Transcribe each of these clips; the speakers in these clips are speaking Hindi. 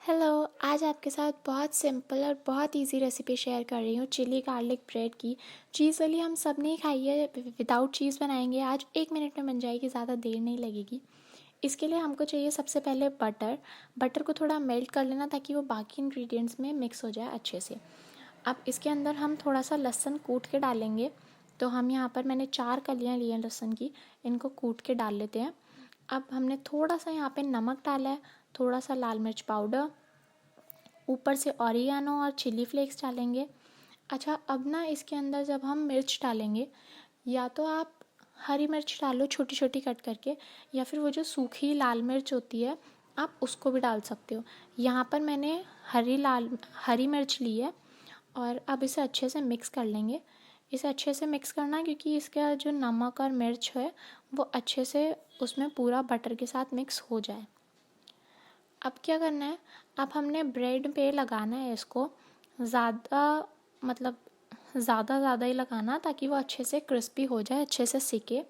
हेलो। आज आपके साथ बहुत सिंपल और बहुत इजी रेसिपी शेयर कर रही हूँ चिली गार्लिक ब्रेड की। चीज़ वाली हम सब ने खाई है, विदाउट चीज़ बनाएंगे आज। 1 मिनट में बन जाएगी, ज़्यादा देर नहीं लगेगी। इसके लिए हमको चाहिए सबसे पहले बटर। बटर को थोड़ा मेल्ट कर लेना ताकि वो बाकी इंग्रेडिएंट्स में मिक्स हो जाए अच्छे से। अब इसके अंदर हम थोड़ा सा लहसुन कूट के डालेंगे। तो हम यहाँ पर मैंने 4 कलियाँ ली हैं लहसुन की, इनको कूट के डाल लेते हैं। अब हमने थोड़ा सा यहाँ पे नमक डाला है, थोड़ा सा लाल मिर्च पाउडर, ऊपर से ऑरिगेनो और चिली फ्लेक्स डालेंगे। अच्छा, अब ना इसके अंदर जब हम मिर्च डालेंगे, या तो आप हरी मिर्च डालो छोटी छोटी कट करके, या फिर वो जो सूखी लाल मिर्च होती है आप उसको भी डाल सकते हो। यहाँ पर मैंने हरी मिर्च ली है। और अब इसे अच्छे से मिक्स कर लेंगे। इसे अच्छे से मिक्स करना क्योंकि इसका जो नमक और मिर्च है वो अच्छे से उसमें पूरा बटर के साथ मिक्स हो जाए। अब क्या करना है, अब हमने ब्रेड पे लगाना है इसको ज़्यादा, मतलब ज़्यादा ही लगाना ताकि वो अच्छे से क्रिस्पी हो जाए, अच्छे से सिके।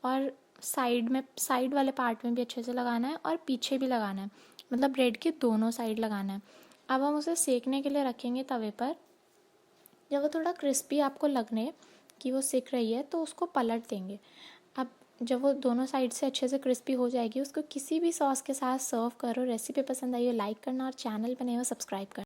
और साइड वाले पार्ट में भी अच्छे से लगाना है और पीछे भी लगाना है, मतलब ब्रेड के दोनों साइड लगाना है। अब हम उसे सेकने के लिए रखेंगे तवे पर। जब वो थोड़ा क्रिस्पी आपको लगने कि वो सिक रही है तो उसको पलट देंगे। अब जब वो दोनों साइड से अच्छे से क्रिस्पी हो जाएगी, उसको किसी भी सॉस के साथ सर्व करो। रेसिपी पसंद आई हो लाइक करना और चैनल पर नए हो सब्सक्राइब करना।